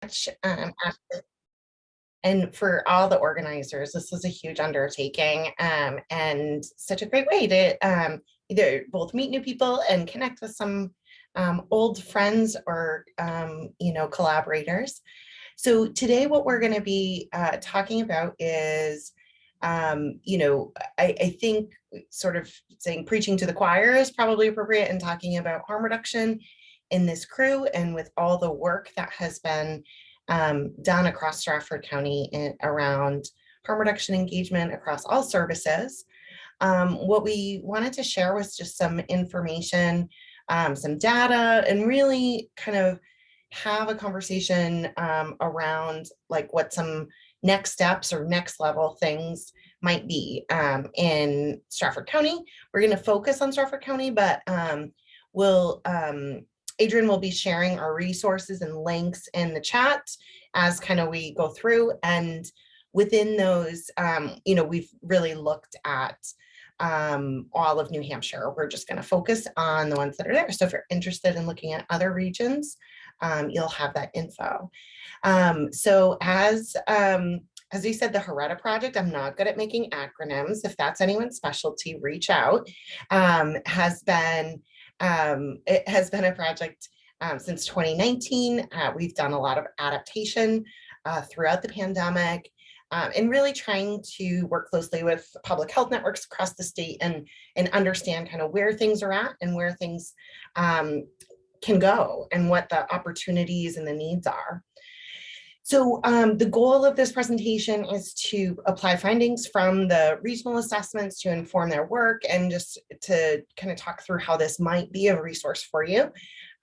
much. And for all the organizers, this was a huge undertaking, and such a great way to either both meet new people and connect with some old friends or collaborators. So today what we're going to be talking about is I think sort of saying preaching to the choir is probably appropriate, and talking about harm reduction in this crew and with all the work that has been done across Stratford County around harm reduction engagement across all services. What we wanted to share was just some information, some data, and really kind of have a conversation around like what some next steps or next level things might be in Stratford County. We're going to focus on Stratford County, but Adrian will be sharing our resources and links in the chat as kind of we go through. And within those, we've really looked at all of New Hampshire. We're just going to focus on the ones that are there. So if you're interested in looking at other regions, you'll have that info. So as we said, the HREDA project, I'm not good at making acronyms. If that's anyone's specialty, reach out. It has been a project since 2019. We've done a lot of adaptation throughout the pandemic, and really trying to work closely with public health networks across the state and understand kind of where things are at and where things can go and what the opportunities and the needs are. So the goal of this presentation is to apply findings from the regional assessments to inform their work, and just to kind of talk through how this might be a resource for you.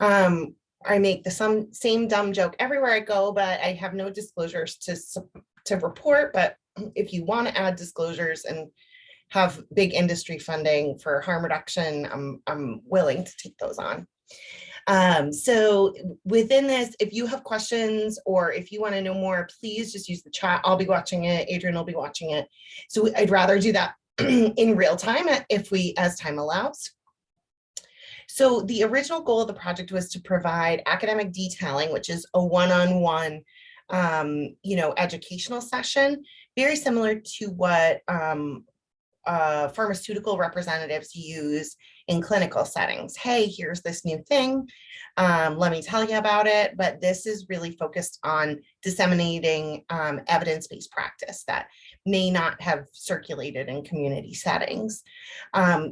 I make the same dumb joke everywhere I go, but I have no disclosures to report. But if you want to add disclosures and have big industry funding for harm reduction, I'm willing to take those on. So within this, if you have questions or if you want to know more, please just use the chat. I'll be watching it. Adrian will be watching it. So I'd rather do that in real time as time allows. So the original goal of the project was to provide academic detailing, which is a one-on-one, educational session, very similar to what pharmaceutical representatives use in clinical settings. Hey, here's this new thing. Let me tell you about it. But this is really focused on disseminating evidence-based practice that may not have circulated in community settings.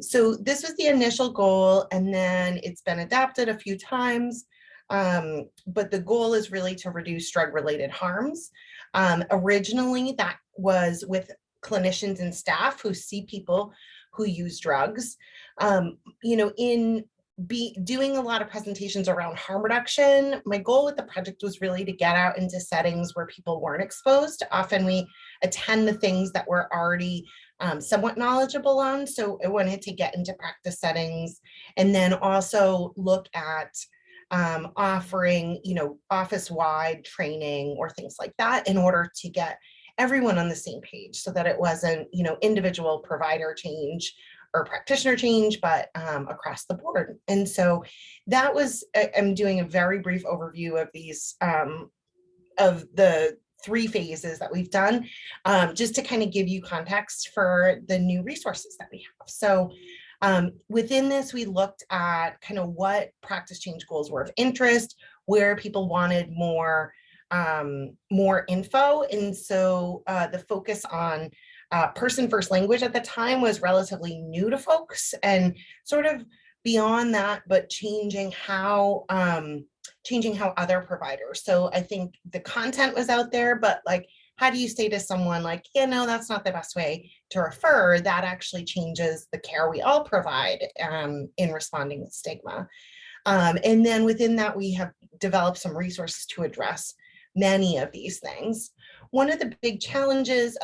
So this was the initial goal, and then it's been adapted a few times. But the goal is really to reduce drug-related harms. Originally, that was with clinicians and staff who see people who use drugs. In doing a lot of presentations around harm reduction, my goal with the project was really to get out into settings where people weren't exposed. Often we attend the things that we're already somewhat knowledgeable on. So I wanted to get into practice settings, and then also look at offering, office-wide training or things like that in order to get everyone on the same page, so that it wasn't, individual provider change or practitioner change, but across the board. And so that was, I'm doing a very brief overview of these, of the 3 phases that we've done, just to kind of give you context for the new resources that we have. So within this, we looked at kind of what practice change goals were of interest, where people wanted more info. And so the focus on person first language at the time was relatively new to folks, and sort of beyond that, but changing how other providers. So I think the content was out there, but like, how do you say to someone like, yeah, no, that's not the best way to refer? That actually changes the care we all provide in responding to stigma. And then within that, we have developed some resources to address many of these things. One of the big challenges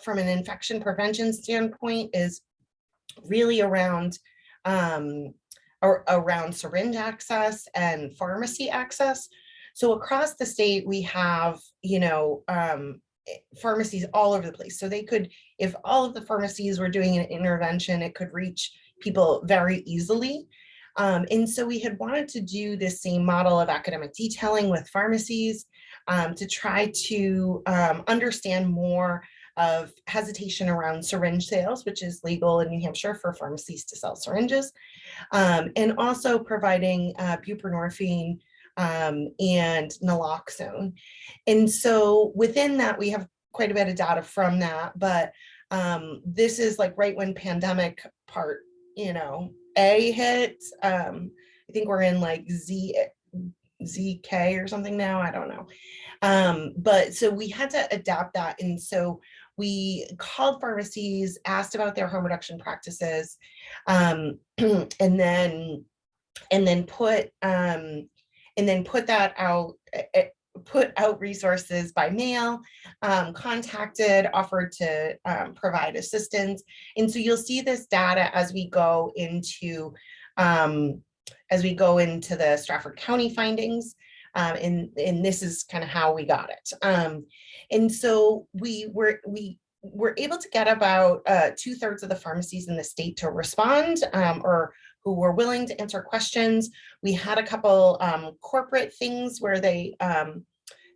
from an infection prevention standpoint is really around syringe access and pharmacy access. So across the state, we have, pharmacies all over the place. So they could, if all of the pharmacies were doing an intervention, it could reach people very easily. And so we had wanted to do this same model of academic detailing with pharmacies, to try to understand more of hesitation around syringe sales, which is legal in New Hampshire for pharmacies to sell syringes, and also providing buprenorphine and naloxone. And so within that, we have quite a bit of data from that, but this is like right when pandemic part, A hit. I think we're in like ZK or something now, I don't know. But so we had to adapt that. And so we called pharmacies, asked about their harm reduction practices, and then put that out, put out resources by mail, contacted, offered to provide assistance. And so you'll see this data as we go into the Stratford County findings. And this is kind of how we got it. And so we were able to get about 2/3 of the pharmacies in the state to respond, or who were willing to answer questions. We had a couple corporate things where they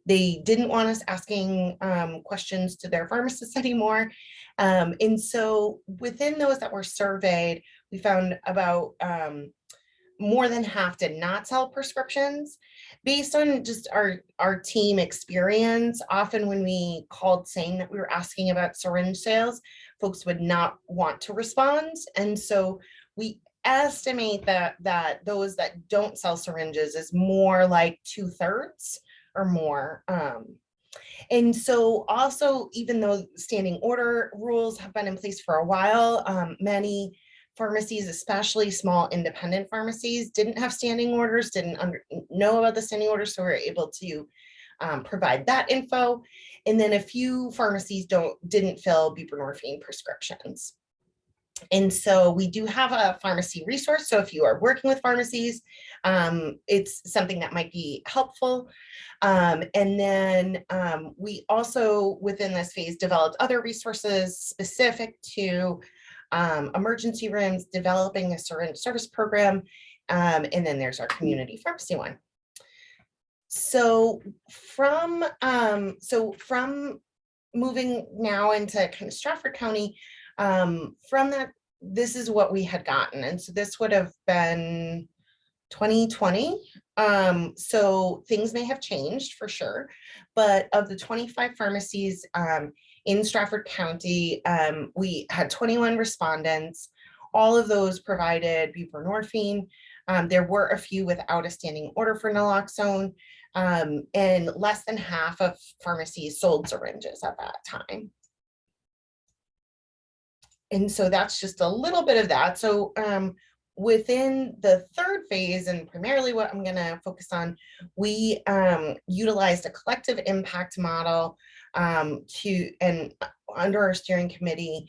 didn't want us asking questions to their pharmacists anymore. And so within those that were surveyed, we found about more than half did not sell prescriptions. Based on just our team experience, often when we called saying that we were asking about syringe sales, folks would not want to respond. And so we estimate that those that don't sell syringes is more like 2/3 or more. And so also, even though standing order rules have been in place for a while, many pharmacies, especially small independent pharmacies, didn't have standing orders, didn't know about the standing orders, so we were able to provide that info. And then a few pharmacies didn't fill buprenorphine prescriptions. And so we do have a pharmacy resource. So if you are working with pharmacies, it's something that might be helpful. And then we also, within this phase, developed other resources specific to emergency rooms, developing a syringe service program, and then there's our community pharmacy one. So from moving now into kind of Stratford County, from that, this is what we had gotten. And so this would have been 2020. So things may have changed for sure, but of the 25 pharmacies in Stratford County, we had 21 respondents. All of those provided buprenorphine. There were a few without a standing order for naloxone, and less than half of pharmacies sold syringes at that time. And so that's just a little bit of that. So within the third phase, and primarily what I'm going to focus on, we utilized a collective impact model and under our steering committee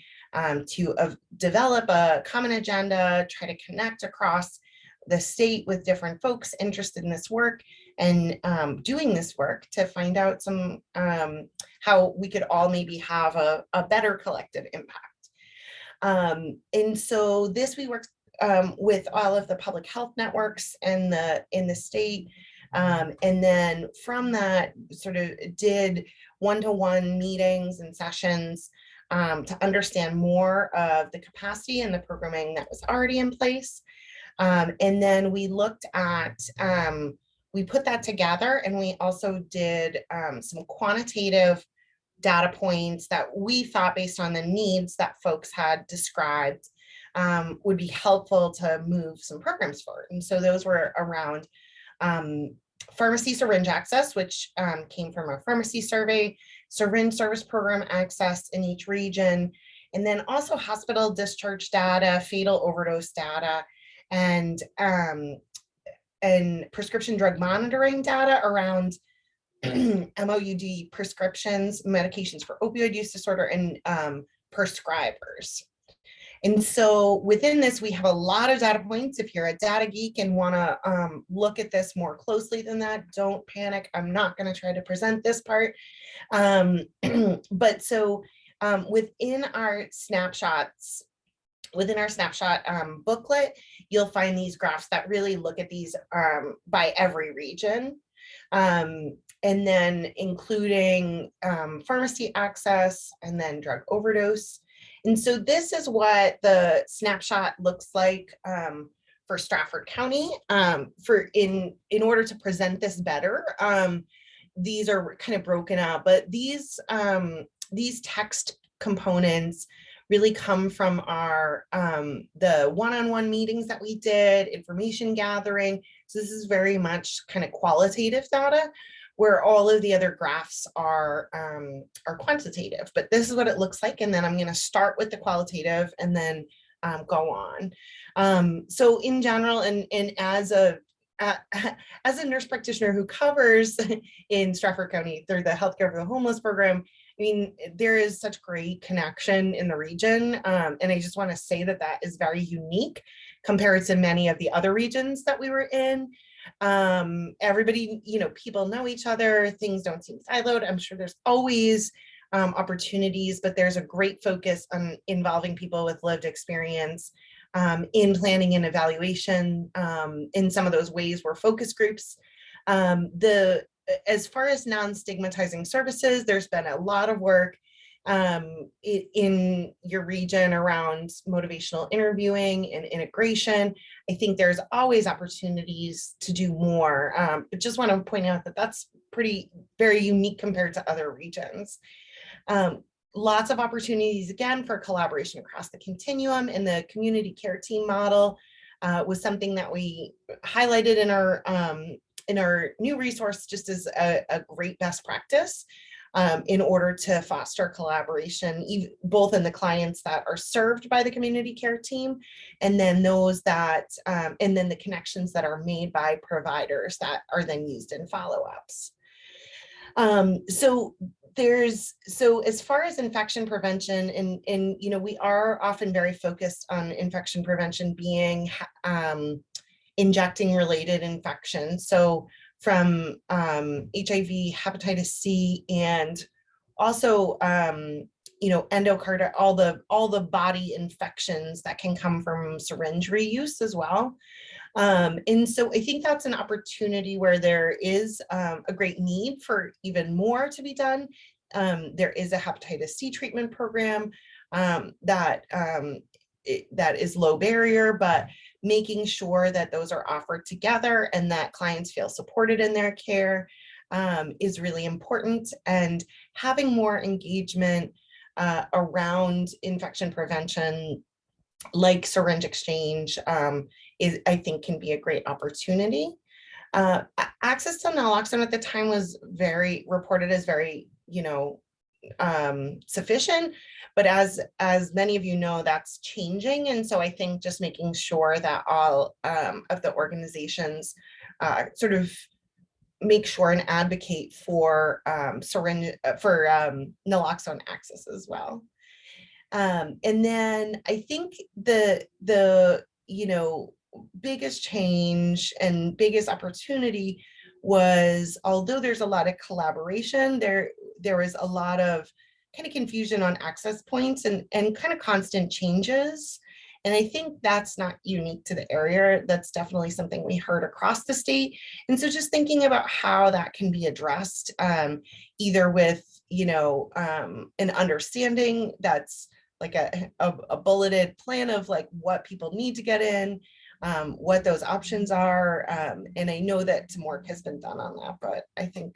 to develop a common agenda, try to connect across the state with different folks interested in this work and doing this work to find out some how we could all maybe have a better collective impact. And so this we worked with all of the public health networks in the state. And then from that sort of did one-to-one meetings and sessions to understand more of the capacity and the programming that was already in place. And then we looked at, we put that together, and we also did some quantitative data points that we thought, based on the needs that folks had described, would be helpful to move some programs forward. And so those were around pharmacy syringe access, which came from our pharmacy survey, syringe service program access in each region, and then also hospital discharge data, fatal overdose data, and prescription drug monitoring data around MOUD prescriptions, medications for opioid use disorder, and prescribers. And so within this, we have a lot of data points. If you're a data geek and want to look at this more closely than that, don't panic. I'm not going to try to present this part. But so within our snapshots, within our snapshot booklet, you'll find these graphs that really look at these by every region. and then including pharmacy access and then drug overdose. And so this is what the snapshot looks like for Stratford County. In order to present this better, these are kind of broken out, but these text components really come from our the one-on-one meetings that we did, information gathering. So this is very much kind of qualitative data, where all of the other graphs are quantitative. But this is what it looks like, and then I'm going to start with the qualitative and then go on. So in general, and as a nurse practitioner who covers in Stratford County through the Healthcare for the Homeless program, I mean, there is such great connection in the region. And I just want to say that that is very unique compared to many of the other regions that we were in. Everybody, people know each other, things don't seem siloed. I'm sure there's always opportunities, but there's a great focus on involving people with lived experience in planning and evaluation. In some of those ways were focus groups. As far as non-stigmatizing services, there's been a lot of work in your region around motivational interviewing and integration. I think there's always opportunities to do more. But just want to point out that that's very unique compared to other regions. Lots of opportunities, again, for collaboration across the continuum, and the community care team model was something that we highlighted in our new resource just as a great best practice in order to foster collaboration, both in the clients that are served by the community care team, and then those that, and then the connections that are made by providers that are then used in follow-ups. So as far as infection prevention, and we are often very focused on infection prevention being injecting related infections. So from HIV, hepatitis C, and also endocarditis, all the body infections that can come from syringe reuse as well. And so I think that's an opportunity where there is a great need for even more to be done. There is a hepatitis C treatment program that is low barrier, but making sure that those are offered together and that clients feel supported in their care is really important. And having more engagement around infection prevention, like syringe exchange, I think can be a great opportunity. Access to naloxone at the time was reported as very, sufficient, but as many of you know, that's changing. And so I think just making sure that all of the organizations sort of make sure and advocate for naloxone access as well. And then I think the biggest change and biggest opportunity was, although there's a lot of collaboration, there was a lot of kind of confusion on access points and kind of constant changes. And I think that's not unique to the area. That's definitely something we heard across the state. And so just thinking about how that can be addressed, either with, an understanding that's like a bulleted plan of like what people need to get in, what those options are. And I know that some work has been done on that, but I think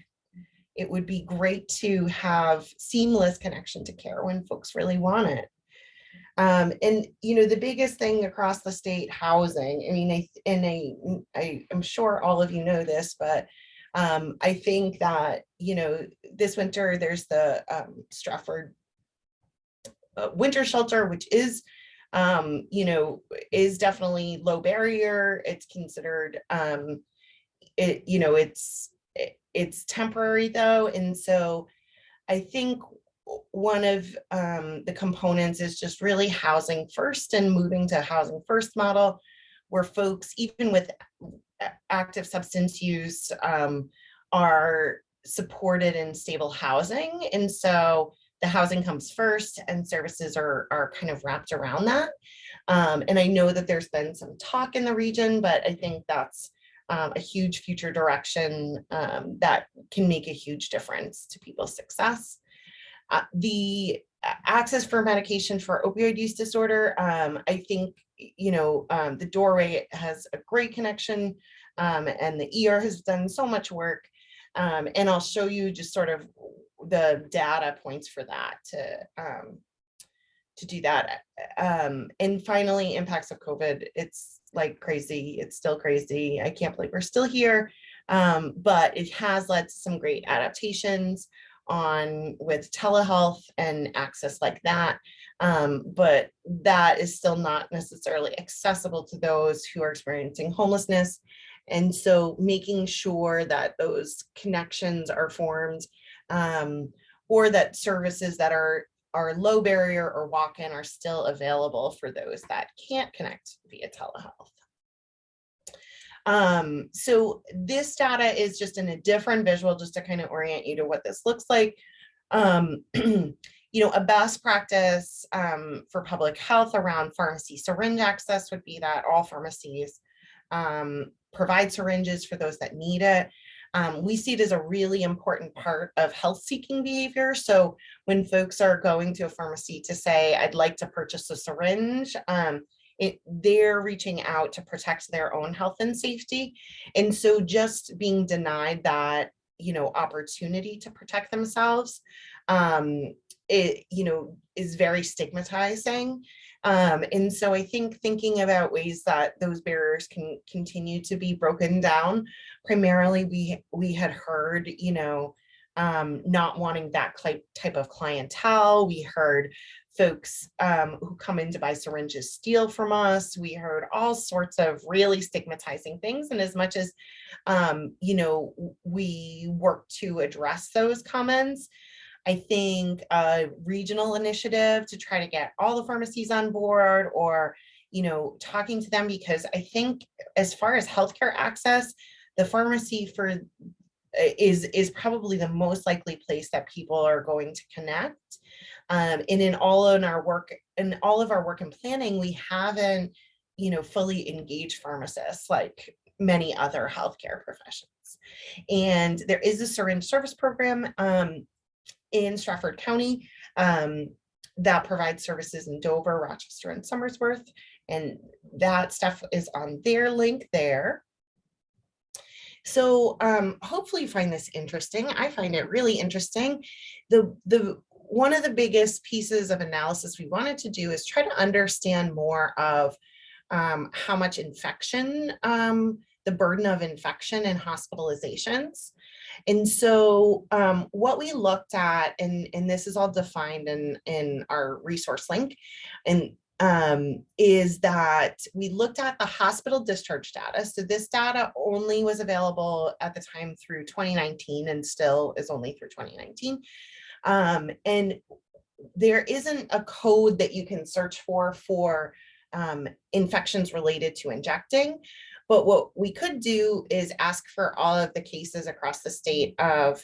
it would be great to have seamless connection to care when folks really want it. And the biggest thing across the state, housing. I mean, I'm sure all of you know this, but I think that this winter there's the Stratford winter shelter, which is is definitely low barrier. It's considered it's temporary though, and so I think one of the components is just really housing first and moving to a housing first model where folks, even with active substance use, are supported in stable housing. And so the housing comes first and services are kind of wrapped around that. And I know that there's been some talk in the region, but I think that's a huge future direction that can make a huge difference to people's success. The access for medication for opioid use disorder, I think, the doorway has a great connection, and the ER has done so much work. And I'll show you just sort of the data points for that to do that. And finally, impacts of COVID. It's like crazy. It's still crazy. I can't believe we're still here. But it has led to some great adaptations with telehealth and access like that. But that is still not necessarily accessible to those who are experiencing homelessness. And so making sure that those connections are formed, or that services that are low barrier or walk-in are still available for those that can't connect via telehealth. So this data is just in a different visual, just to kind of orient you to what this looks like. A best practice for public health around pharmacy syringe access would be that all pharmacies provide syringes for those that need it. We see it as a really important part of health seeking behavior. So when folks are going to a pharmacy to say, I'd like to purchase a syringe, they're reaching out to protect their own health and safety. And so just being denied that, opportunity to protect themselves, is very stigmatizing. And so I think thinking about ways that those barriers can continue to be broken down. Primarily, we had heard, not wanting that type of clientele. We heard folks who come in to buy syringes steal from us. We heard all sorts of really stigmatizing things. And as much as, we work to address those comments, I think a regional initiative to try to get all the pharmacies on board, or, talking to them, because I think as far as healthcare access, the pharmacy is probably the most likely place that people are going to connect. And in all of our work and planning, we haven't, fully engaged pharmacists like many other healthcare professions. And there is a syringe service program in Stratford County that provides services in Dover, Rochester, and Somersworth. And that stuff is on their link there. So hopefully you find this interesting. I find it really interesting. One of the biggest pieces of analysis we wanted to do is try to understand more of how much infection, the burden of infection and hospitalizations. And so what we looked at, and this is all defined in our resource link, and is that we looked at the hospital discharge data. So this data only was available at the time through 2019 and still is only through 2019. And there isn't a code that you can search for infections related to injecting. But what we could do is ask for all of the cases across the state of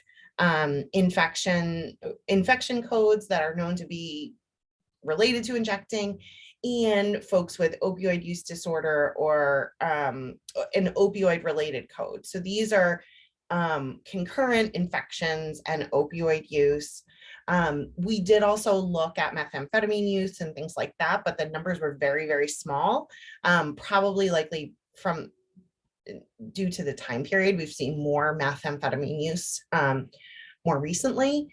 infection codes that are known to be related to injecting, and folks with opioid use disorder or an opioid related code. So these are concurrent infections and opioid use. We did also look at methamphetamine use and things like that, but the numbers were very, very small, probably likely due to the time period. We've seen more methamphetamine use more recently.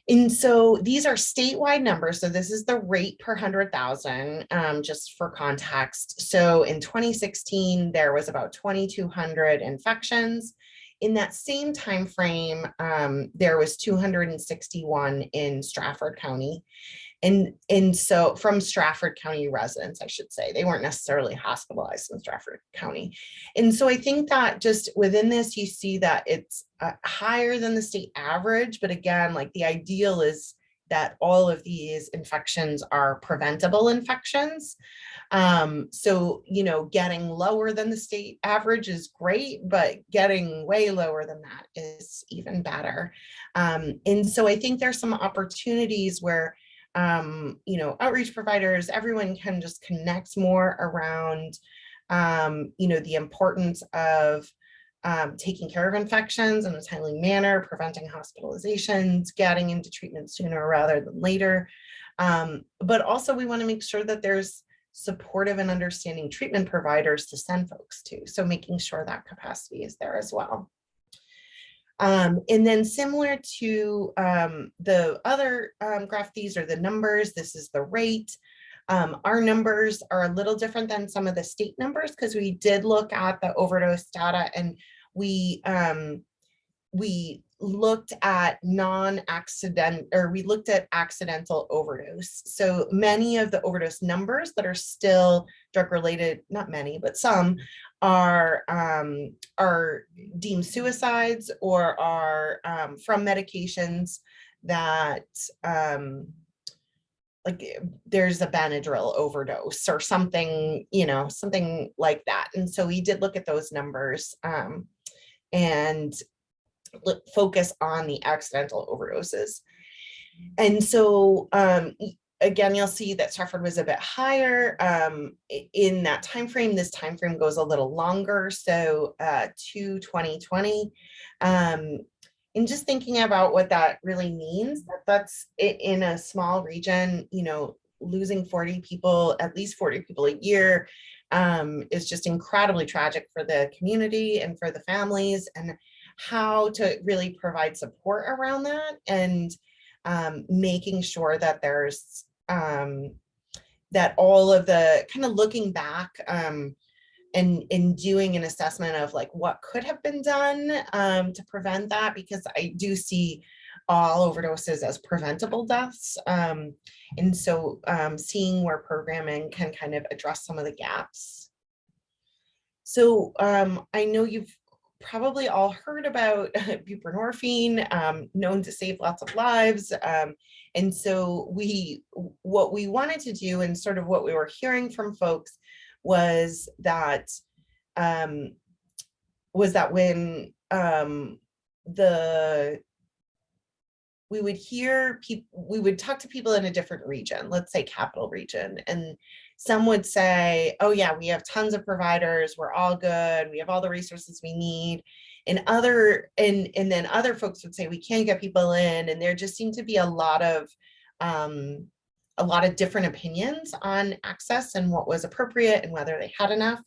And so these are statewide numbers. So this is the rate per 100,000, just for context. So in 2016, there was about 2,200 infections. In that same time frame, there was 261 in Stratford County. And so from Stratford County residents, I should say, they weren't necessarily hospitalized in Stratford County. And so I think that just within this, you see that it's higher than the state average. But again, like the ideal is that all of these infections are preventable infections. So, getting lower than the state average is great, but getting way lower than that is even better. And so I think there's some opportunities where outreach providers, everyone can just connect more around the importance of taking care of infections in a timely manner, preventing hospitalizations, getting into treatment sooner rather than later. But also we want to make sure that there's supportive and understanding treatment providers to send folks to. So making sure that capacity is there as well. And then similar to the other graph, these are the numbers. This is the rate. Our numbers are a little different than some of the state numbers because we did look at the overdose data, and we looked at accidental overdose. So many of the overdose numbers that are still drug related, not many, but some are deemed suicides or are from medications that like there's a Benadryl overdose or something, something like that. And so we did look at those numbers and focus on the accidental overdoses. And so again, you'll see that Stratford was a bit higher in that time frame. This time frame goes a little longer, so to 2020. And just thinking about what that really means, that's in a small region, losing 40 people, at least 40 people a year, is just incredibly tragic for the community and for the families, and how to really provide support around that, and making sure that there's that all of the kind of looking back and doing an assessment of like what could have been done to prevent that, because I do see all overdoses as preventable deaths. And so seeing where programming can kind of address some of the gaps. So I know you've probably all heard about buprenorphine, known to save lots of lives. And so what we wanted to do, and sort of what we were hearing from folks, was that when we would hear people, we would talk to people in a different region, let's say capital region, and some would say, oh yeah, we have tons of providers, we're all good, we have all the resources we need. And then other folks would say we can't get people in, and there just seemed to be a lot of different opinions on access and what was appropriate and whether they had enough.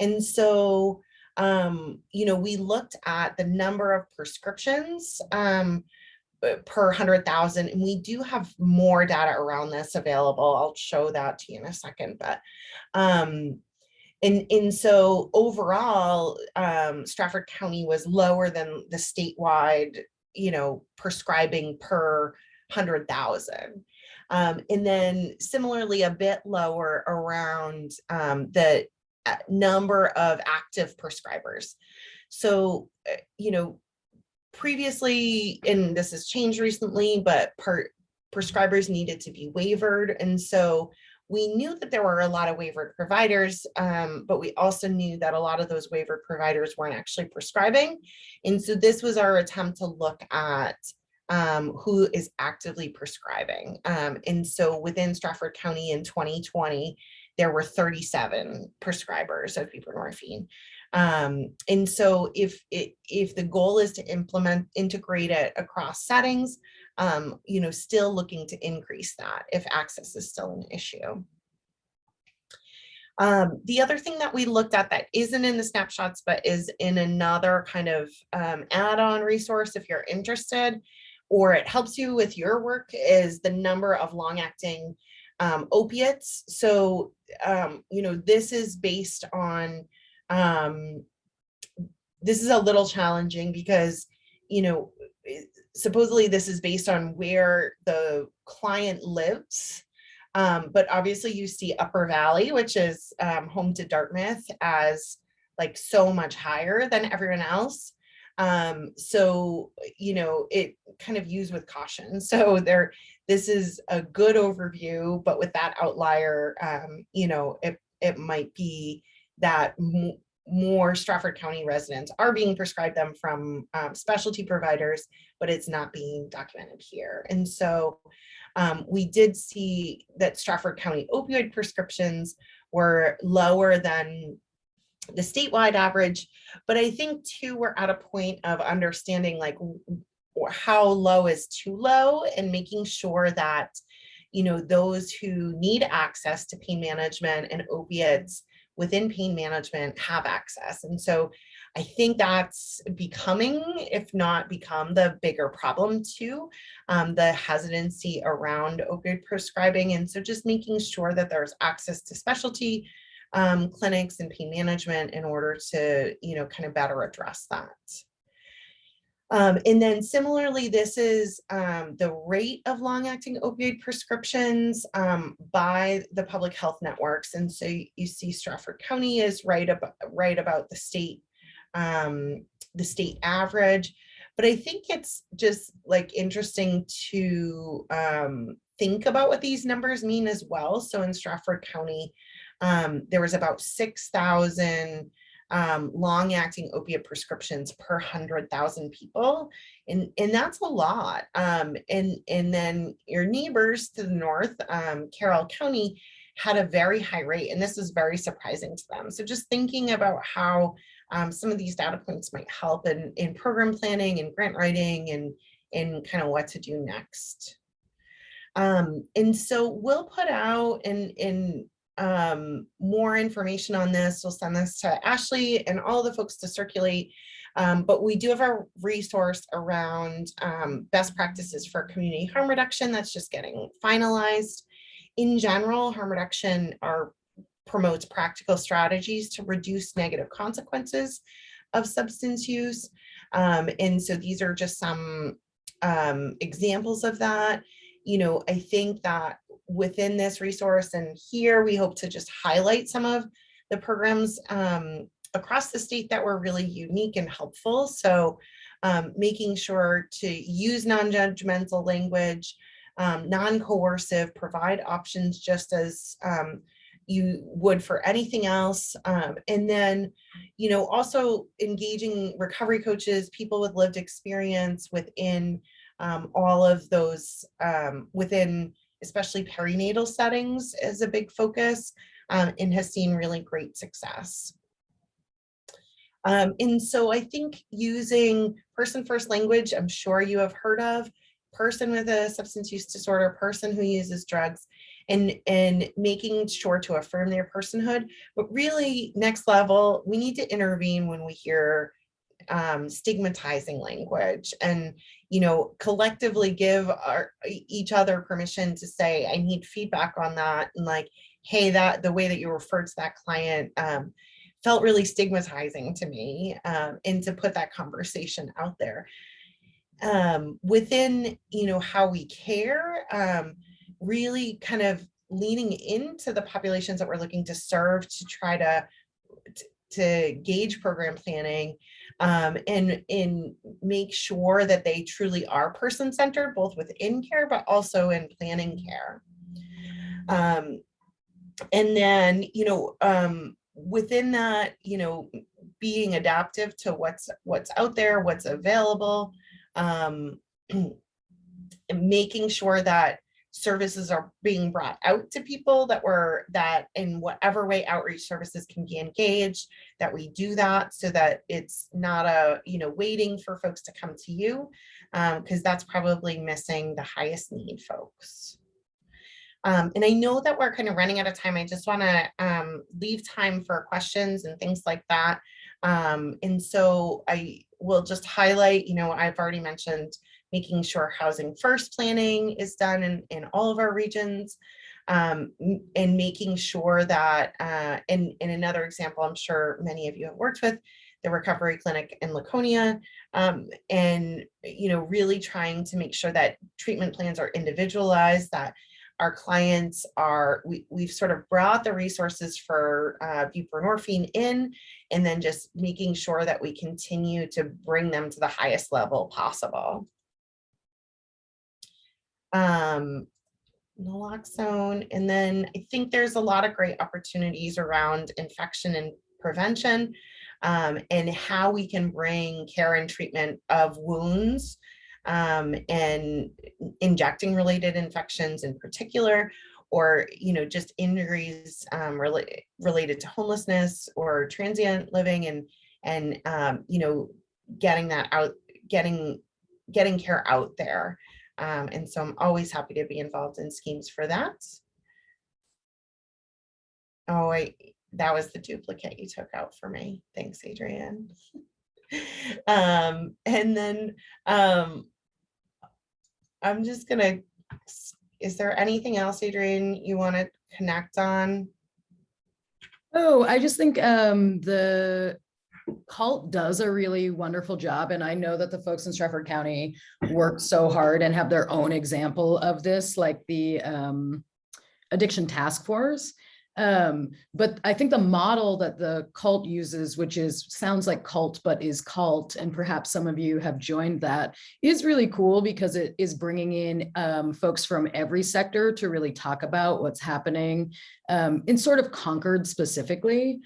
And so we looked at the number of prescriptions per 100,000, and we do have more data around this available. I'll show that to you in a second, but and so overall, Stratford County was lower than the statewide, prescribing per 100,000. And then similarly, a bit lower around the number of active prescribers. So, previously, and this has changed recently, but prescribers needed to be waivered. And so we knew that there were a lot of waivered providers, but we also knew that a lot of those waivered providers weren't actually prescribing. And so this was our attempt to look at who is actively prescribing. And so within Stratford County in 2020, there were 37 prescribers of buprenorphine. And so if the goal is to integrate it across settings, still looking to increase that if access is still an issue. The other thing that we looked at that isn't in the snapshots, but is in another kind of add-on resource if you're interested, or it helps you with your work, is the number of long-acting opiates. So, this is based on, this is a little challenging because, supposedly this is based on where the client lives. But obviously you see Upper Valley, which is home to Dartmouth, as like so much higher than everyone else. So, it kind of used with caution. So this is a good overview, but with that outlier, it might be that more Stratford County residents are being prescribed them from specialty providers, but it's not being documented here. And so we did see that Stratford County opioid prescriptions were lower than the statewide average, but I think too, we're at a point of understanding like how low is too low and making sure that, you know, those who need access to pain management and opiates within pain management have access. And so I think that's becoming, if not become, the bigger problem too, the hesitancy around opioid prescribing. And so just making sure that there's access to specialty clinics and pain management in order to, you know, kind of better address that. And then similarly, this is the rate of long-acting opioid prescriptions by the public health networks. And so you see Stratford County is right about the state average. But I think it's just like interesting to think about what these numbers mean as well. So in Stratford County, there was about 6,000 long-acting opiate prescriptions per 100,000 people, and that's a lot. And then your neighbors to the north, Carroll County, had a very high rate, and this was very surprising to them. So just thinking about how some of these data points might help in program planning and grant writing and kind of what to do next. And so we'll put out in more information on this. We'll send this to Ashley and all the folks to circulate. But we do have a resource around best practices for community harm reduction that's just getting finalized. In general, harm reduction promotes practical strategies to reduce negative consequences of substance use. And so these are just some examples of that. You know, I think that within this resource, and here we hope to just highlight some of the programs across the state that were really unique and helpful. So making sure to use non-judgmental language, non-coercive, provide options just as you would for anything else. And then, you know, also engaging recovery coaches, people with lived experience within all of those, within especially perinatal settings is a big focus, and has seen really great success. And so I think using person first language, I'm sure you have heard of, person with a substance use disorder, person who uses drugs, and making sure to affirm their personhood. But really, next level, we need to intervene when we hear stigmatizing language, and, you know, collectively give each other permission to say, I need feedback on that, and like, hey, that the way that you referred to that client felt really stigmatizing to me, and to put that conversation out there. Within, you know, how we care, really kind of leaning into the populations that we're looking to serve to try to gauge program planning, and make sure that they truly are person-centered, both within care, but also in planning care. And then, you know, within that, you know, being adaptive to what's out there, what's available, making sure that services are being brought out to people, that in whatever way outreach services can be engaged, that we do that so that it's not a, you know, waiting for folks to come to you, because that's probably missing the highest need folks. And I know that we're kind of running out of time. I just want to leave time for questions and things like that. And so I will just highlight, you know, I've already mentioned making sure housing first planning is done in all of our regions, and making sure that, and another example, I'm sure many of you have worked with, the recovery clinic in Laconia, and, you know, really trying to make sure that treatment plans are individualized, that our clients are, we've sort of brought the resources for buprenorphine in, and then just making sure that we continue to bring them to the highest level possible. Naloxone, and then I think there's a lot of great opportunities around infection and prevention, and how we can bring care and treatment of wounds, and injecting related infections in particular, or, just injuries related to homelessness or transient living, and getting that out, getting care out there. And so I'm always happy to be involved in schemes for that. Oh, that was the duplicate you took out for me. Thanks, Adrienne. And then I'm just gonna, is there anything else, Adrienne, you want to connect on? Oh, I just think the cult does a really wonderful job. And I know that the folks in Strafford County work so hard and have their own example of this, like the addiction task force. But I think the model that the cult uses, which sounds like cult, but is cult, and perhaps some of you have joined that, is really cool because it is bringing in folks from every sector to really talk about what's happening in sort of Concord specifically.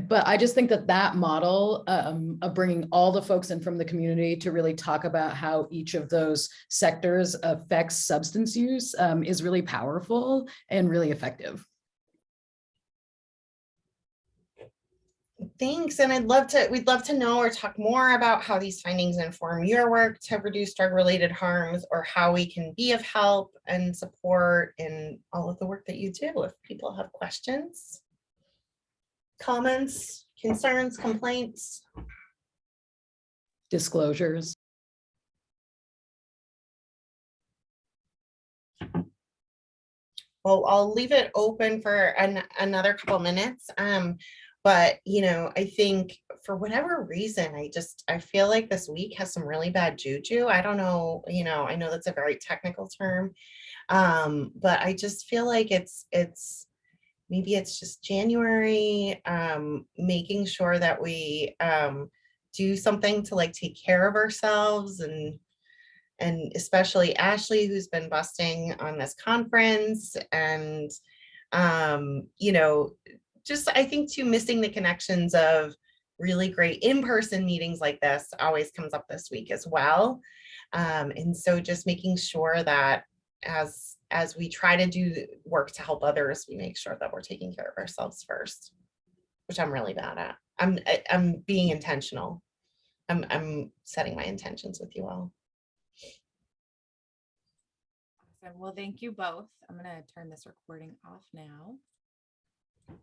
But I just think that model of bringing all the folks in from the community to really talk about how each of those sectors affects substance use is really powerful and really effective. Thanks. And we'd love to know or talk more about how these findings inform your work to reduce drug-related harms, or how we can be of help and support in all of the work that you do. If people have questions, comments, concerns, complaints, disclosures. Well, I'll leave it open for another couple minutes. But I think for whatever reason, I feel like this week has some really bad juju. I don't know, I know that's a very technical term. But I just feel like maybe it's just January, making sure that we do something to like take care of ourselves, and especially Ashley, who's been busting on this conference, and just I think too, missing the connections of really great in-person meetings like this always comes up this week as well. And so just making sure that as we try to do work to help others, we make sure that we're taking care of ourselves first, which I'm really bad at. I'm being intentional. I'm setting my intentions with you all. Awesome. Well, thank you both. I'm going to turn this recording off now.